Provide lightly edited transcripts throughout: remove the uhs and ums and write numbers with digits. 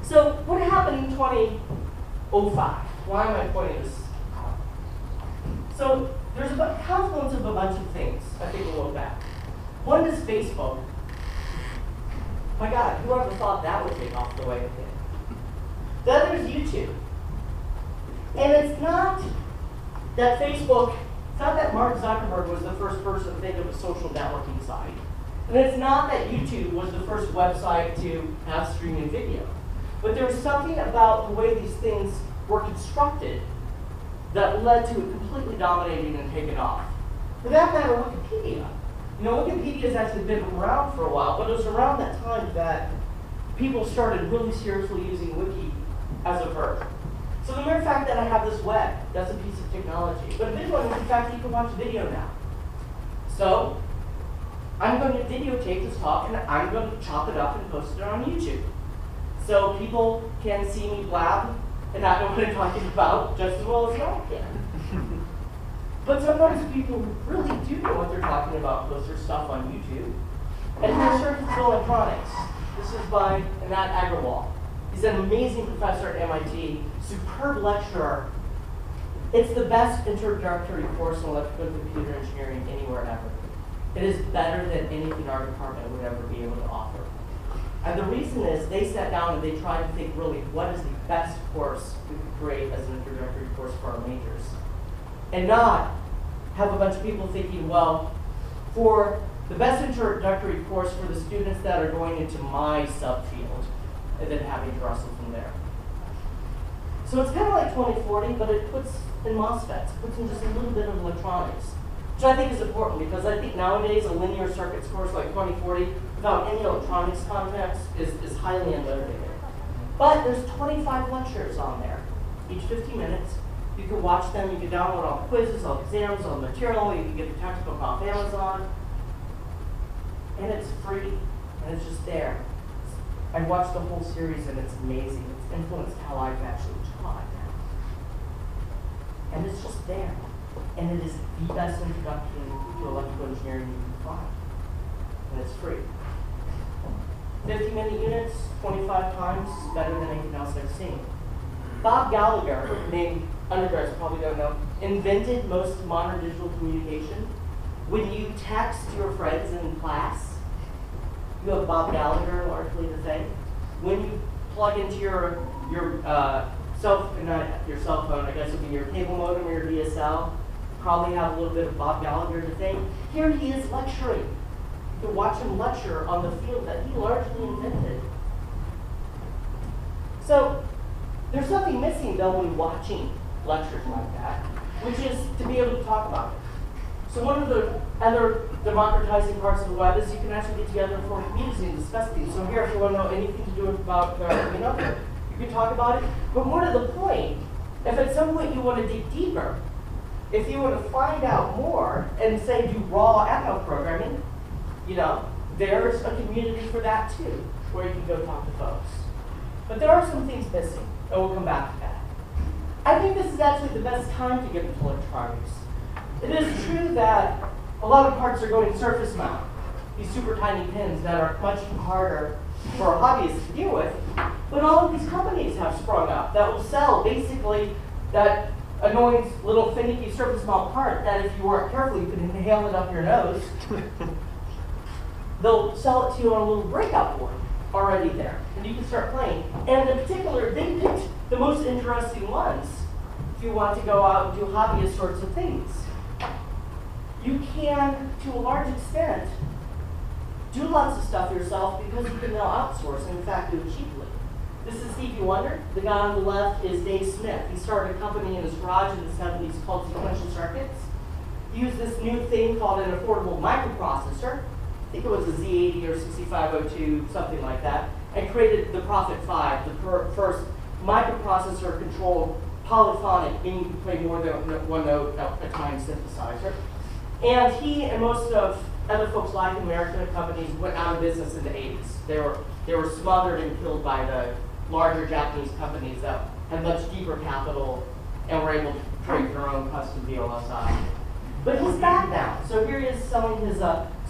So what happened in 2005? Why am I pointing this out? So there's a confluence of a bunch of things, I think, a little back. One is Facebook. My God, whoever thought that would take off the way it did? The other is YouTube. And it's not that Facebook, it's not that Mark Zuckerberg was the first person to think of a social networking site. And it's not that YouTube was the first website to have streaming video. But there was something about the way these things were constructed that led to it completely dominating and taking off. For that matter, Wikipedia. You know, Wikipedia has actually been around for a while, but it was around that time that people started really seriously using Wiki as a verb. So the mere fact that I have this web, that's a piece of technology. But a big one is the fact that you can watch video now. So I'm going to videotape this talk, and I'm going to chop it up and post it on YouTube. So people can see me blab and not know what I'm talking about just as well as I can. But sometimes people who really do know what they're talking about post their stuff on YouTube. And here's Circuits of Electronics. This is by Anat Agrawal. He's an amazing professor at MIT, superb lecturer. It's the best introductory course in electrical and computer engineering anywhere ever. It is better than anything our department would ever be able to offer. And the reason is they sat down and they tried to think really what is the best course we could create as an introductory course for our majors. And not have a bunch of people thinking, well, for the best introductory course for the students that are going into my subfield, and then having to wrestle from there. So it's kind of like 2040, but it puts in MOSFETs, it puts in just a little bit of electronics, which I think is important because I think nowadays a linear circuits course like 2040 without any electronics context is highly unmotivated. But there's 25 lectures on there, each 50 minutes. You can watch them, you can download all the quizzes, all the exams, all the material, you can get the textbook off Amazon. And it's free, and it's just there. I watched the whole series and it's amazing. It's influenced how I've actually taught. And it's just there. And it is the best introduction to electrical engineering you can find. And it's free. 50-minute units, 25 times, is better than anything else I've seen. Bob Gallagher, named undergrads probably don't know, invented most modern digital communication. When you text your friends in class, you have Bob Gallagher largely the thing. When you plug into your cell phone, I guess it would be your cable modem or your DSL, probably have a little bit of Bob Gallagher the thing. Here he is lecturing. You can watch him lecture on the field that he largely invented. So there's something missing though when watching lectures like that, which is to be able to talk about it. So one of the other democratizing parts of the web is you can actually get together for communities and discuss these. So here, if you want to know anything to do about, you can talk about it. But more to the point, if at some point you want to dig deeper, if you want to find out more and say do raw ML programming, there's a community for that too, where you can go talk to folks. But there are some things missing, and we'll come back to that. I think this is actually the best time to get into electronics. It is true that a lot of parts are going surface mount, these super tiny pins that are much harder for hobbyists to deal with, but all of these companies have sprung up that will sell basically that annoying little finicky surface mount part that if you weren't careful you could inhale it up your nose. They'll sell it to you on a little breakout board already there, and you can start playing. And in particular, they picked the most interesting ones if you want to go out and do hobbyist sorts of things. You can, to a large extent, do lots of stuff yourself because you can now outsource and in fact do it cheaply. This is Stevie Wonder. The guy on the left is Dave Smith. He started a company in his garage in the 70s called Sequential Circuits. He used this new thing called an affordable microprocessor. I think it was a Z80 or 6502, something like that, and created the Prophet 5, the first microprocessor controlled polyphonic, meaning you can play more than one note at a time synthesizer. And he and most of other folks like American companies went out of business in the 80s. They were smothered and killed by the larger Japanese companies that had much deeper capital and were able to create their own custom VLSI. But he's back now. So here he is selling his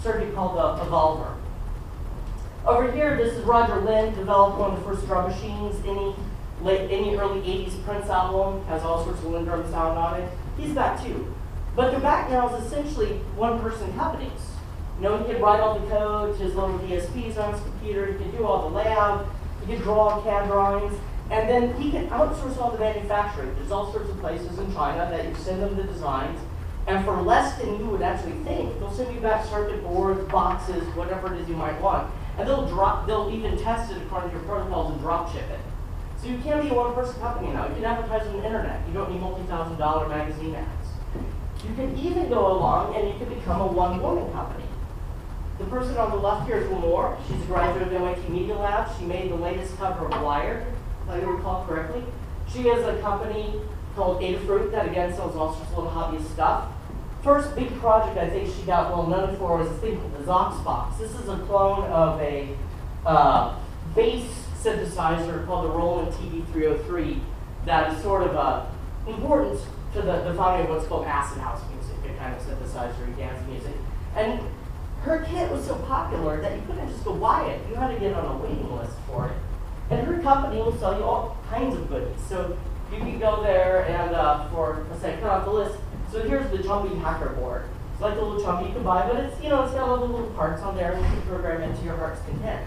circuit called the Evolver. Over here, this is Roger Lynn, developed one of the first drum machines. Any early 80s Prince album has all sorts of Lindrum sound on it. He's back too. But they're back now as essentially one-person companies. You know, he could write all the code to his little DSPs on his computer, he could do all the lab, he could draw CAD drawings, and then he can outsource all the manufacturing. There's all sorts of places in China that you send them the designs, and for less than you would actually think, they'll send you back circuit boards, boxes, whatever it is you might want. And they'll even test it according to your protocols and drop ship it. So you can't be a one-person company now. You can advertise on the internet. You don't need multi-$1,000 magazine ads. You can even go along and you can become a one-woman company. The person on the left here is Lenore. She's a graduate of MIT Media Lab. She made the latest cover of Wired, if I recall correctly. She has a company called Adafruit that again sells all sorts of little hobbyist stuff. First big project I think she got well known for was this thing called the Zox box. This is a clone of a bass synthesizer called the Roland TB303 that is sort of important to the founding of what's called acid house music, a kind of synthesizer dance music. And her kit was so popular that you couldn't just go buy it. You had to get on a waiting list for it. And her company will sell you all kinds of goodies. So you can go there and let's say, cut off the list. So here's the Jumpy Hacker board. It's like a little Jumpy you can buy, but it's, you know, it's got all the little parts on there and you can program it to your heart's content.